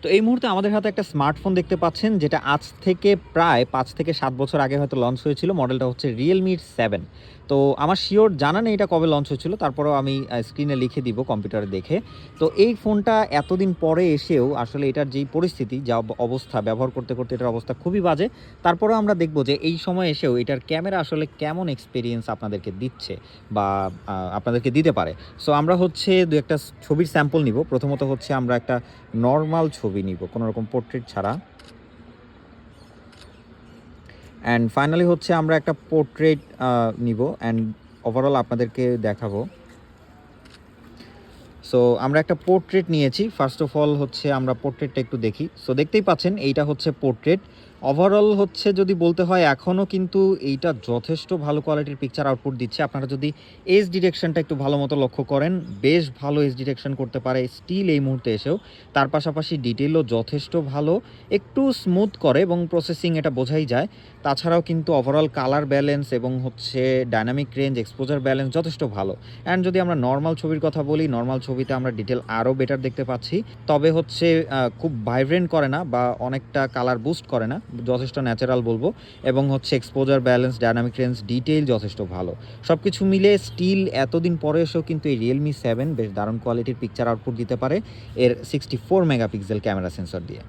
তো এই মুহূর্তে আমাদের হাতে একটা স্মার্টফোন দেখতে পাচ্ছেন, যেটা আজ থেকে প্রায় 5 থেকে 7 বছর আগে হয়তো লঞ্চ হয়েছিল। মডেলটা হচ্ছে Realme 7। তো আমার শিওর জানা নেই এটা কবে লঞ্চ হয়েছিল, তারপরেও আমি স্ক্রিনে লিখে দিব কম্পিউটারে দেখে। তো এই ফোনটা এতদিন পরে এসেও আসলে এটার যেই পরিস্থিতি, যা অবস্থা, ব্যবহার করতে করতে এটার অবস্থা খুবই বাজে। তারপরেও আমরা দেখব যে এই সময় এসেও এটার ক্যামেরা আসলে কেমন এক্সপেরিয়েন্স আপনাদেরকে দিচ্ছে বা আপনাদেরকে দিতে পারে। সো আমরা হচ্ছে দু একটা ছবির স্যাম্পল নিব। প্রথমত হচ্ছে আমরা একটা নরমাল ছবি নিব, কোনো রকম পোর্ট্রেট ছাড়া। অ্যান্ড ফাইনালি হচ্ছে আমরা একটা পোর্ট্রেট নিব অ্যান্ড ওভারঅল আপনাদেরকে দেখাবো। সো আমরা একটা পোর্ট্রেট নিয়েছি। ফার্স্ট অফ অল হচ্ছে আমরা পোর্ট্রেটটা একটু দেখি। সো দেখতেই পাচ্ছেন এইটা হচ্ছে পোর্ট্রেট। ওভারঅল হচ্ছে যদি বলতে হয় এখনও কিন্তু এইটা যথেষ্ট ভালো কোয়ালিটির পিকচার আউটপুট দিচ্ছে। আপনারা যদি এজ ডিটেকশনটা একটু ভালো মতো লক্ষ্য করেন, বেশ ভালো এজ ডিটেকশন করতে পারে স্টিল এই মুহূর্তে এসেও। তার পাশাপাশি ডিটেলও যথেষ্ট ভালো, একটু স্মুথ করে এবং প্রসেসিং এটা বোঝাই যায়। তাছাড়াও কিন্তু ওভারঅল কালার ব্যালেন্স এবং হচ্ছে ডাইনামিক রেঞ্জ, এক্সপোজার ব্যালেন্স যথেষ্ট ভালো। অ্যান্ড যদি আমরা নর্মাল ছবির কথা বলি, নর্মাল ছবিতে আমরা ডিটেল আরও বেটার দেখতে পাচ্ছি। তবে হচ্ছে খুব ভাইব্রেন্ট করে না বা অনেকটা কালার বুস্ট করে না, যথেষ্ট ন্যাচারাল বলবো। এবং হচ্ছে exposure balance, dynamic range, detail যথেষ্ট ভালো। সব কিছু মিলে স্টিল এতদিন পরে এসেও কিন্তু এই Realme 7 বেশ দারুণ কোয়ালিটির পিকচার আউটপুট দিতে পারে এর 64 মেগাপিক্সেল ক্যামেরা সেন্সর দিয়ে।